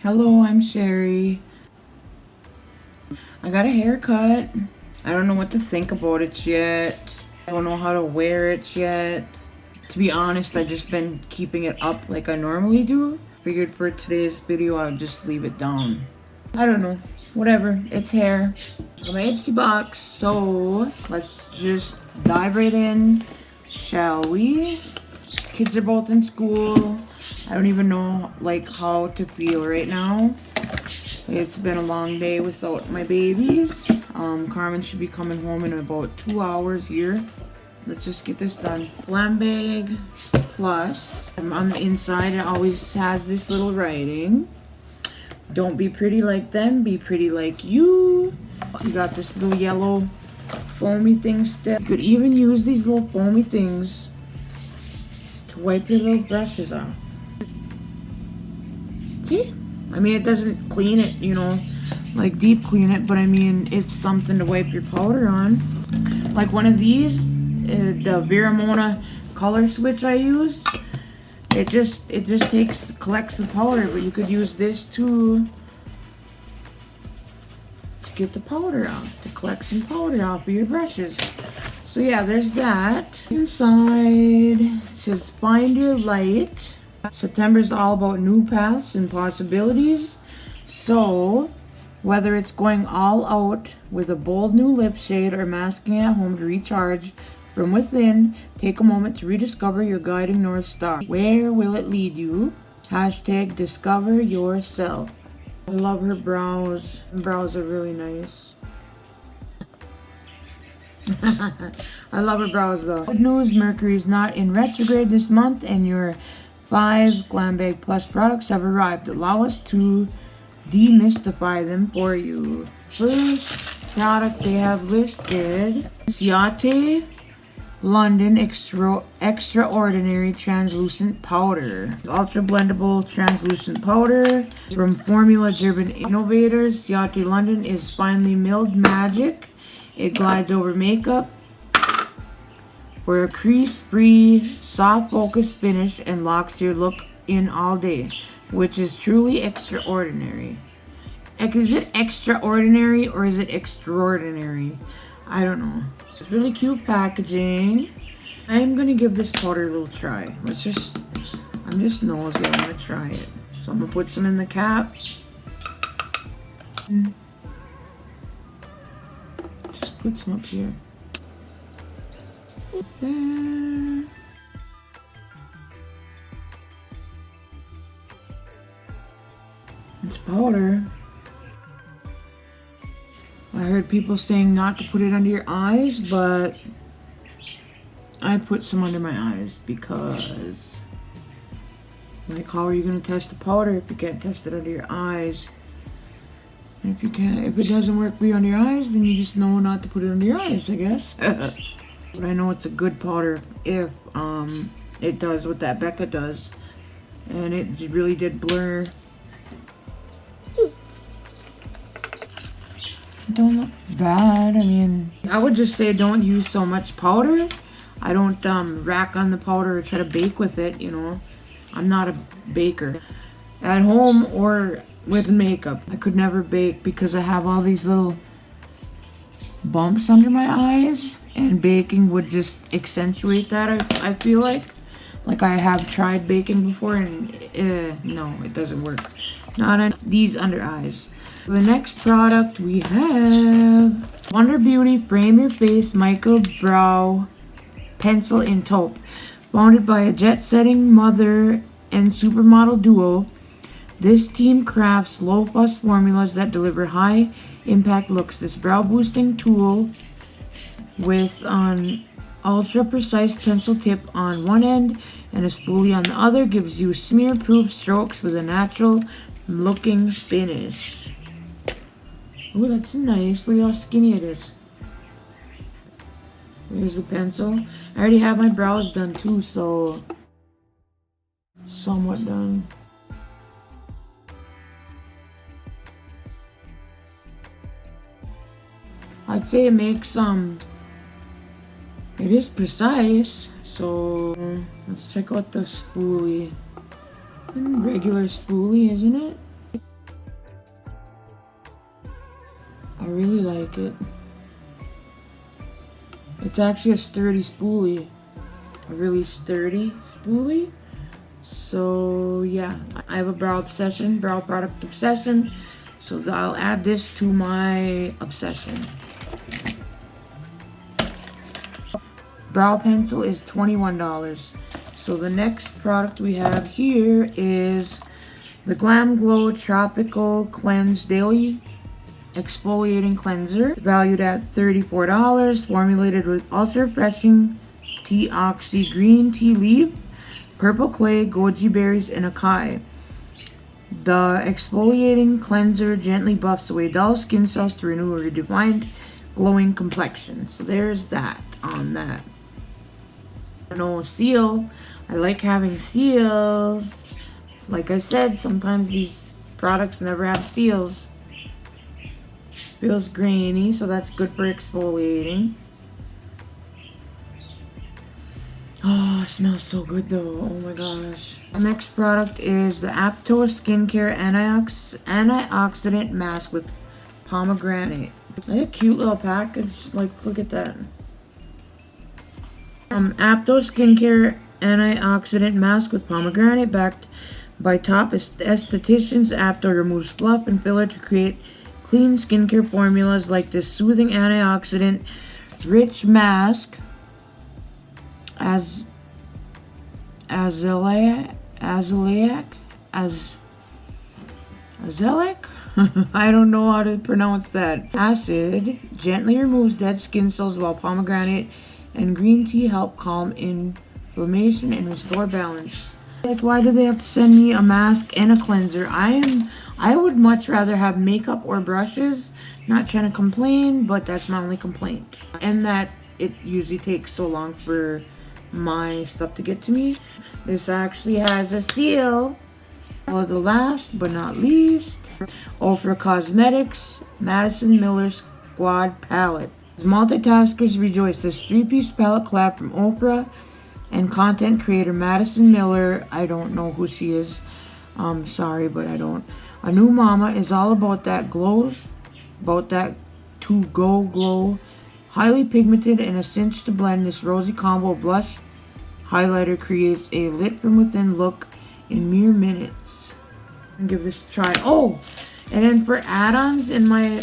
Hello, I'm Shari. I got a haircut. I don't know what to think about it yet. I don't know how to wear it yet. To be honest, I've just been keeping it up like I normally do. Figured for today's video, I would just leave it down. I don't know. Whatever. It's hair. From my Ipsy box. So, let's just dive right in. Shall we? Kids are both in school. I don't even know how to feel right now. It's been a long day without my babies. Carmen should be coming home in about 2 hours here. Let's just get this done. Glam bag plus. On the inside it always has this little writing. Don't be pretty like them, be pretty like you. You got this little yellow foamy thing stick. You could even use these little foamy things to wipe your little brushes off. See? I mean, it doesn't clean it, like deep clean it, but I mean, it's something to wipe your powder on. Like one of these, the Veramona color switch I use, it just collects the powder, but you could use this to get the powder out, to collect some powder off of your brushes. So yeah, there's that. Inside, it says find your light. September's all about new paths and possibilities. So, whether it's going all out with a bold new lip shade or masking at home to recharge from within, take a moment to rediscover your guiding North Star. Where will it lead you? Hashtag discover yourself. I love her brows. Her brows are really nice. I love her brows though. Good news, Mercury's not in retrograde this month and your 5 Glam Bag Plus products have arrived. Allow us to demystify them for you. First product they have listed is Yate London Extraordinary Translucent Powder. Ultra blendable translucent powder from formula driven innovators. Yate London is finely milled magic. It glides over makeup for a crease-free, soft focus finish and locks your look in all day, which is truly extraordinary. Is it extraordinary or is it extraordinary? I don't know. It's really cute packaging. I'm gonna give this powder a little try. I'm just nosy, I'm gonna try it. So I'm gonna put some in the cap. Just put some up here. There. It's powder. I heard people saying not to put it under your eyes, but I put some under my eyes because, how are you going to test the powder if you can't test it under your eyes? And if it doesn't work for you under your eyes, then you just know not to put it under your eyes, I guess. But I know it's a good powder if it does what that Becca does. And it really did blur. It don't look bad. I mean, I would just say don't use so much powder. I don't rack on the powder or try to bake with it, I'm not a baker. At home or with makeup. I could never bake because I have all these little bumps under my eyes. And baking would just accentuate that, I feel like. I have tried baking before and no, it doesn't work. Not on these under eyes. The next product we have Wonder Beauty Frame Your Face Micro Brow Pencil in Taupe. Founded by a jet-setting mother and supermodel duo, this team crafts low-fuss formulas that deliver high-impact looks. This brow-boosting tool with an ultra precise pencil tip on one end and a spoolie on the other gives you smear proof strokes with a natural looking finish. Oh, that's nice. Look how skinny it is. There's the pencil. I already have my brows done too, so somewhat done. I'd say it makes it is precise, so let's check out the spoolie. Regular spoolie, isn't it? I really like it. It's actually a sturdy spoolie. A really sturdy spoolie. So yeah, I have a brow product obsession. So I'll add this to my obsession. Brow pencil is $21. So the next product we have here is the Glam Glow Tropical Cleanse Daily Exfoliating Cleanser. It's valued at $34. Formulated with ultra refreshing tea oxy green tea leaf, purple clay, goji berries, and acai. The exfoliating cleanser gently buffs away dull skin cells to renew a redefined, glowing complexion. So there's that on that. No seal. I like having seals. Like I said, sometimes these products never have seals. Feels grainy, so that's good for exfoliating. Oh, it smells so good though. Oh my gosh. The next product is the Aptos Skincare Antioxidant Mask with Pomegranate. Like a cute little package. Like, look at that. Aptos Skincare Antioxidant Mask with Pomegranate, backed by top estheticians. Apto removes fluff and filler to create clean skincare formulas like this soothing antioxidant rich mask. Azelaic? I don't know how to pronounce that. Acid gently removes dead skin cells, while pomegranate and green tea help calm inflammation and restore balance. Like, why do they have to send me a mask and a cleanser? I would much rather have makeup or brushes. Not trying to complain, but that's my only complaint. And that it usually takes so long for my stuff to get to me. This actually has a seal. Well, the last but not least, Ofra Cosmetics Madison Miller Squad Palette. As multitaskers rejoice, this 3-piece palette collab from Oprah and content creator Madison Miller. I don't know who she is. Sorry, but I don't. A new mama is all about that glow, about that to go glow. Highly pigmented and a cinch to blend, this rosy combo blush highlighter creates a lit from within look in mere minutes. I'll give this a try. Oh, and then for add-ons in my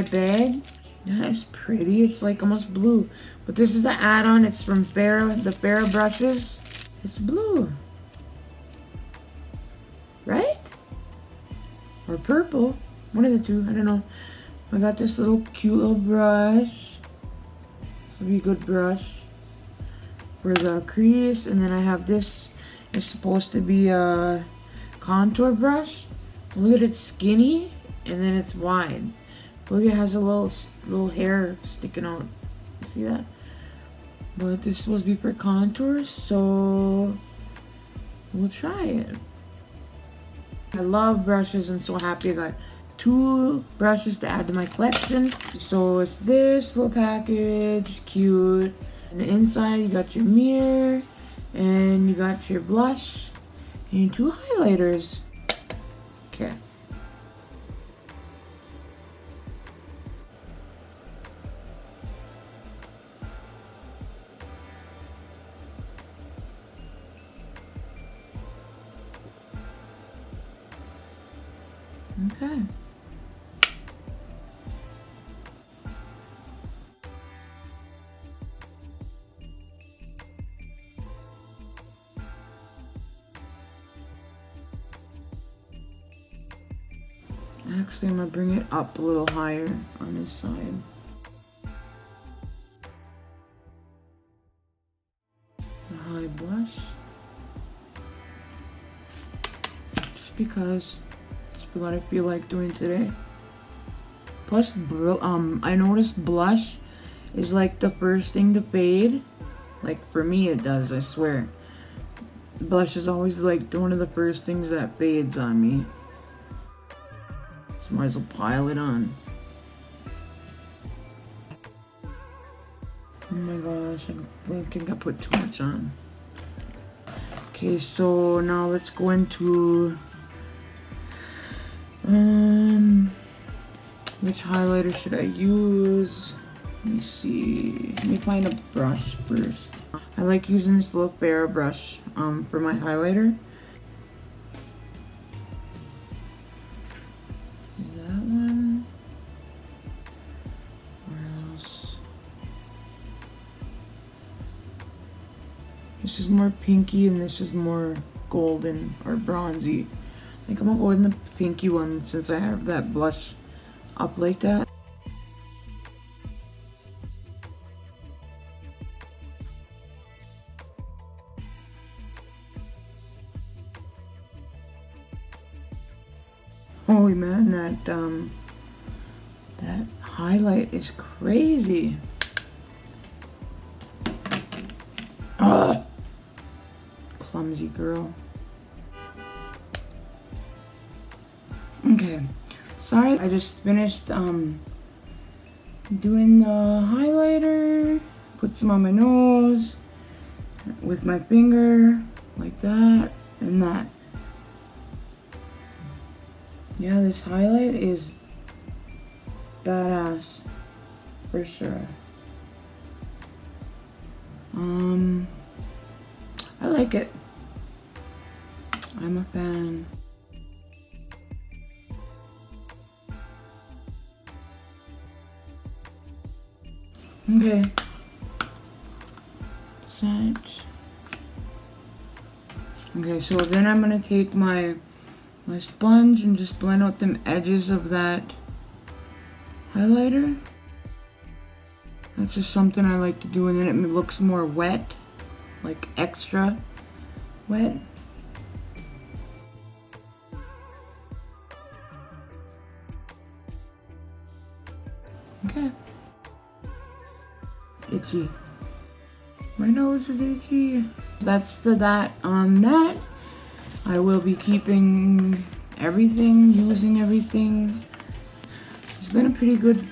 bag, that's pretty. It's like almost blue, but this is the add-on. It's from the Farrah brushes. It's blue, right? Or purple, one of the two. I don't know. I got this little cute little brush. This will be a good brush for the crease, and then I have this. It's supposed to be a contour brush. Look at it, skinny, and then it's wide. Look, it has a little hair sticking out. See that? But this is supposed to be for contours, so we'll try it. I love brushes. I'm so happy I got 2 brushes to add to my collection. So it's this little package, cute. And the inside you got your mirror, and you got your blush, and 2 highlighters. Okay. Okay. Actually, I'm gonna bring it up a little higher on this side. The high blush. Just because it's what I feel like doing today. Plus, I noticed blush is like the first thing to fade. Like for me it does, I swear. Blush is always like one of the first things that fades on me. So might as well pile it on. Oh my gosh, I think I put too much on. Okay, so now let's go into Which highlighter should I use? Let me see. Let me find a brush first. I like using this little Farrah brush for my highlighter. That one. Where else? This is more pinky and this is more golden or bronzy. I think I'm gonna go in the pinky one since I have that blush up like that. Holy man, that highlight is crazy. Ugh. Clumsy girl. Okay, sorry, I just finished doing the highlighter. Put some on my nose with my finger, like that and that. Yeah, this highlight is badass for sure. I like it. I'm a fan. Okay. Set. Okay, so then I'm gonna take my sponge and just blend out them edges of that highlighter. That's just something I like to do, and then it looks more wet, like extra wet. Okay. Itchy. My nose is itchy. That's that on that. I will be keeping everything, using everything. It's been a pretty good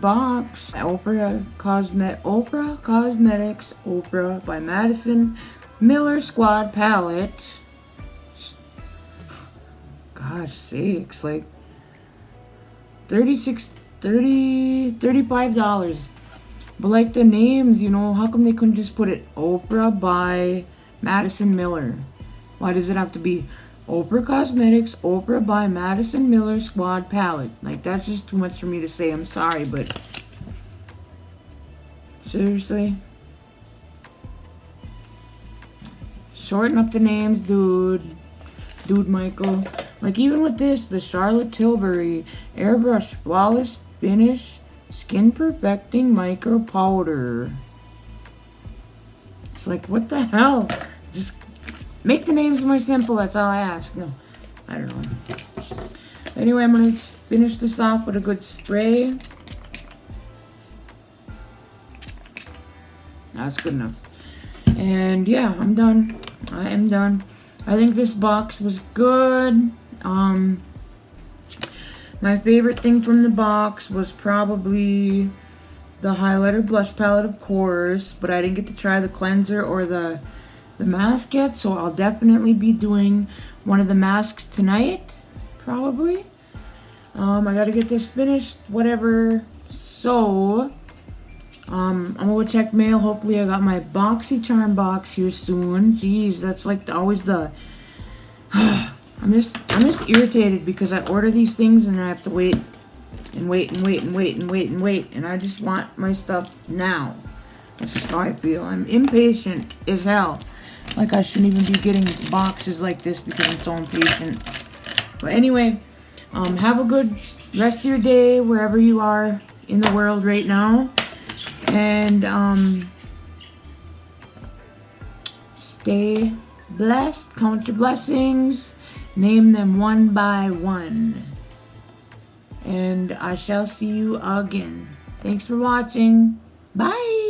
box. Oprah Cosmetics, Oprah by Madison Miller Squad palette. Gosh sakes, like $35. But like the names, you know, how come they couldn't just put it Oprah by Madison Miller? Why does it have to be Oprah Cosmetics, Oprah by Madison Miller Squad palette? Like, that's just too much for me to say. I'm sorry, but seriously? Shorten up the names, dude. Dude, Michael. Like, even with this, the Charlotte Tilbury Airbrush Flawless Finish Skin Perfecting Micro Powder. It's like, what the hell? Just make the names more simple, that's all I ask. No, I don't know. Anyway, I'm going to finish this off with a good spray. That's good enough. And yeah, I'm done. I am done. I think this box was good. My favorite thing from the box was probably the highlighter blush palette, of course, but I didn't get to try the cleanser or the mask yet, so I'll definitely be doing one of the masks tonight, probably. I gotta get this finished, whatever. So, I'm gonna go check mail. Hopefully I got my BoxyCharm box here soon. Jeez, that's like always the... I'm just irritated because I order these things and I have to wait and wait and wait and wait and wait and wait, and I just want my stuff now. That's just how I feel. I'm impatient as hell. Like I shouldn't even be getting boxes like this because I'm so impatient. But anyway, have a good rest of your day wherever you are in the world right now. And stay blessed, count your blessings, name them one by one. And I shall see you again. Thanks for watching. Bye.